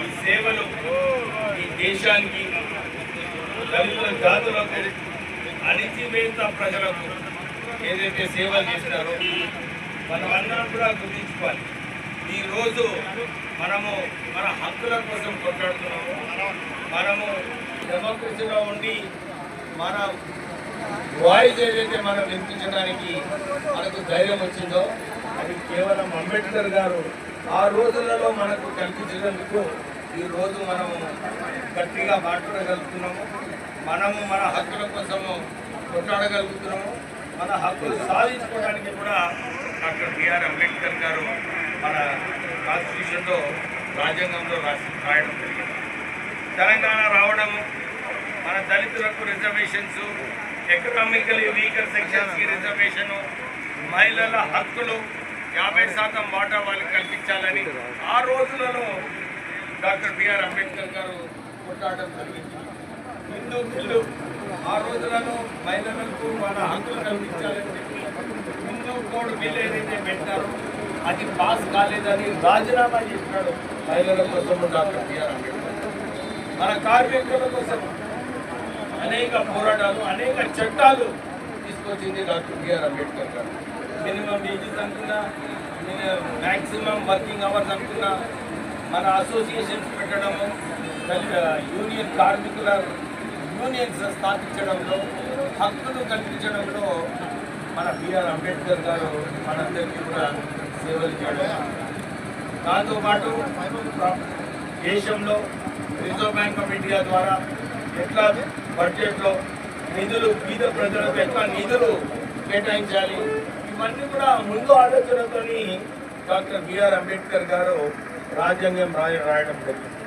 ఈ సేవలు ఈ దేశానికి దళితుల జాతులకు అణిచివేత ప్రజలకు ఏదైతే సేవలు చేసినారో మనమందరం కూడా గుర్తించుకోవాలి. ఈరోజు మనము మన హక్కుల కోసం కొట్లాడుతున్నాము. మనము డెమోక్రసీలో ఉండి మన వాయిస్ ఏదైతే మనం వినిపించడానికి మనకు ధైర్యం వచ్చిందో అది కేవలం అంబేద్కర్ గారు ఆ రోజులలో మనకు కల్పించినందుకు ఈరోజు మనము గట్టిగా మాట్లాడగలుగుతున్నాము. మనము మన హక్కుల కోసము కొట్లాడగలుగుతున్నాము. మన హక్కులు సాధించుకోవడానికి కూడా డాక్టర్ బిఆర్ అంబేద్కర్ గారు మన కాన్స్టిట్యూషన్లో రాజ్యాంగంలో రాయడం జరిగింది. తెలంగాణ రావడము, మన దళితులకు రిజర్వేషన్స్, ఎకనామికలీ వీకర్ సెక్షన్స్కి రిజర్వేషను, మహిళల హక్కులు 50% వాటా వాళ్ళకి కల్పించాలని ఆ రోజులలో డాక్టర్ బిఆర్ అంబేద్కర్ గారు కొట్లాడడం జరిగింది. హిందూ బిల్లు ఆ రోజులలో మహిళలకు వాళ్ళ హక్కులు కల్పించాలని చెప్పి హిందూ కోడ్ బిల్ ఏదైతే పెట్టారో అది పాస్ కాలేదని రాజీనామా చేసినాడు మహిళల కోసం డాక్టర్ బిఆర్ అంబేద్కర్. మన కార్మికుల కోసం అనేక పోరాటాలు, అనేక చట్టాలు తీసుకొచ్చింది డాక్టర్ బిఆర్ అంబేద్కర్ గారు. మినిమం వేజెస్ అనుకున్నా, మ్యాక్సిమం వర్కింగ్ అవర్స్ అనుకున్నా, మన అసోసియేషన్స్ పెట్టడము, యూనియన్ కార్మికుల యూనియన్స్ స్థాపించడంలో, హక్కులు కల్పించడంలో మన బిఆర్ అంబేద్కర్ గారు మనందరికీ కూడా సేవలు చేయడం. దాంతోపాటు దేశంలో రిజర్వ్ బ్యాంక్ ఆఫ్ ఇండియా ద్వారా ఎట్లా బడ్జెట్లో నిధులు పేద ప్రజలకు ఎట్లా నిధులు కేటాయించాలి, ఇవన్నీ కూడా ముందు ఆలోచనతో డాక్టర్ బిఆర్ అంబేద్కర్ గారు రాజ్యాంగం రాయడం జరిగింది.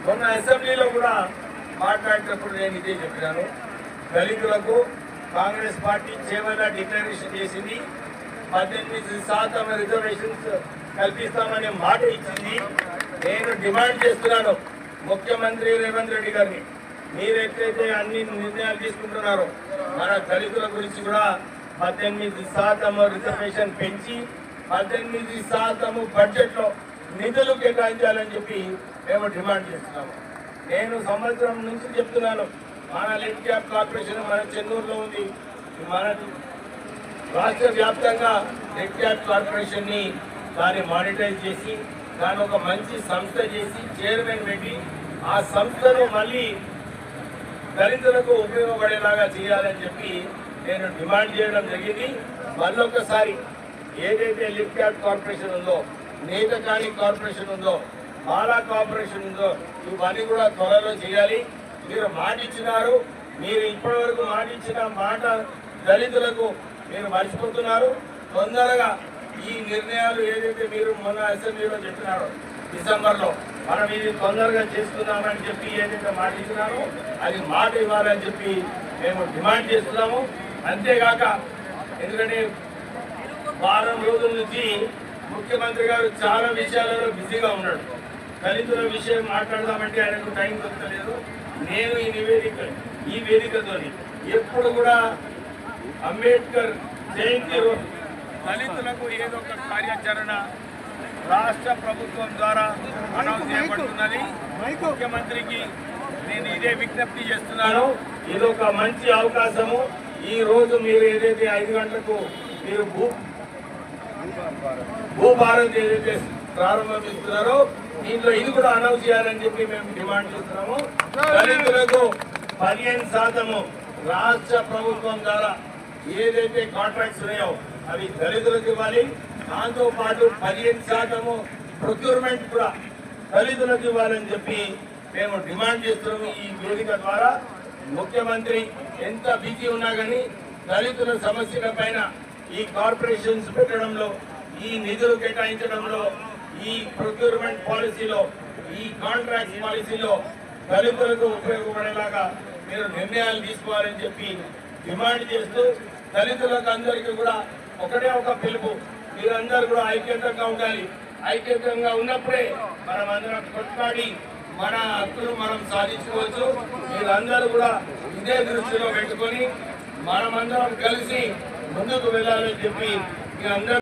మొన్న అసెంబ్లీలో కూడా మాట్లాడేటప్పుడు నేను ఇదే చెప్పినాను. దళితులకు కాంగ్రెస్ పార్టీ చేవల డిక్లరేషన్ చేసింది, 18% రిజర్వేషన్స్ కల్పిస్తామనే మాట ఇచ్చింది. నేను డిమాండ్ చేస్తున్నాను ముఖ్యమంత్రి రేవంత్ రెడ్డి గారిని, మీరెట్లయితే అన్ని నిర్ణయాలు తీసుకుంటున్నారో మన దళితుల గురించి కూడా 18% రిజర్వేషన్ పెంచి 18% బడ్జెట్లో నిధులు కేటాయించాలని చెప్పి మేము డిమాండ్ చేస్తున్నాము. నేను సంవత్సరం నుంచి చెప్తున్నాను, మన లెడ్ క్యాప్ కార్పొరేషన్ మన చెన్నూరులో ఉంది. మన రాష్ట్ర వ్యాప్తంగా లెడ్ క్యాప్ కార్పొరేషన్ని దాన్ని మానిటైజ్ చేసి దాని ఒక మంచి సంస్థ చేసి చైర్మన్ పెట్టి ఆ సంస్థను మళ్ళీ దళితులకు ఉపయోగపడేలాగా చేయాలని చెప్పి నేను డిమాండ్ చేయడం జరిగింది. మళ్ళొకసారి ఏదైతే లిడ్ క్యాప్ కార్పొరేషన్ ఉందో, నేతకాని కార్పొరేషన్ ఉందో, మాలా కార్పొరేషన్ ఉందో, ఇవన్నీ కూడా త్వరలో చేయాలి. మీరు మాట ఇచ్చినారు, మీరు ఇప్పటివరకు మాట ఇచ్చిన మాట దళితులకు మీరు మర్చిపోతున్నారు. తొందరగా ఈ నిర్ణయాలు ఏదైతే మీరు మొన్న అసెంబ్లీలో చెప్పినారో డిసెంబర్లో మనం ఇది తొందరగా చేసుకుందామని చెప్పి ఏదైతే మాట ఇచ్చినారో అది మాట ఇవ్వాలని చెప్పి మేము డిమాండ్ చేస్తున్నాము. అంతేగాక ఎందుకంటే వారం రోజుల నుంచి ముఖ్యమంత్రి గారు చాలా విషయాలలో బిజీగా ఉన్నాడు. దళితుల విషయం మాట్లాడదామంటే ఆయనకు టైం దొరకలేదు. నేను ఈ వేదికతో ఎప్పుడు కూడా అంబేద్కర్ జయంతి రోజు దళితులకు ఏదో ఒక కార్యాచరణ రాష్ట్ర ప్రభుత్వం ద్వారా అనౌన్స్ చేయబడుతున్నది. ముఖ్యమంత్రికి నేను ఇదే విజ్ఞప్తి చేస్తున్నాను. ఇది ఒక మంచి అవకాశము. ఈ రోజు మీరు ఏదైతే 5 గంటలకు మీరు భూభారత్ ఏదైతే ప్రారంభిస్తున్నారో దీంట్లో ఇది కూడా అనౌన్స్ చేయాలని చెప్పి మేము డిమాండ్ చేస్తున్నాము. దళితులకు 15% రాష్ట్ర ప్రభుత్వం ద్వారా ఏదైతే కాంట్రాక్ట్స్ ఉన్నాయో అవి దళితులకు ఇవ్వాలి. దాంతోపాటు 15% ప్రొక్యూర్మెంట్ కూడా దళితులకు ఇవ్వాలని చెప్పి మేము డిమాండ్ చేస్తున్నాము. ఈ వేదిక ద్వారా ముఖ్యమంత్రి ఎంత బిజీ ఉన్నా కానీ దళితుల సమస్యల పైన ఈ కార్పొరేషన్స్ పెట్టడంలో, ఈ నిధులు కేటాయించడంలో, ఈ ప్రొక్యూర్మెంట్ పాలసీలో, ఈ కాంట్రాక్ట్ పాలసీలో దళితులకు ఉపయోగపడేలాగా మీరు నిర్ణయాలు తీసుకోవాలని చెప్పి డిమాండ్ చేస్తూ దళితులకు అందరికీ కూడా ఒకటే ఒక పిలుపు, మీరందరూ కూడా ఐక్యతంగా ఉండాలి. ఐక్యతంగా ఉన్నప్పుడే మనం అందరం కొట్లాడి మన హక్కులు మనం సాధించుకోవచ్చు. మీరందరూ కూడా ఇదే దృష్టిలో పెట్టుకొని మనమందరం కలిసి ముందుకు వెళ్ళాలని చెప్పి మీరందరూ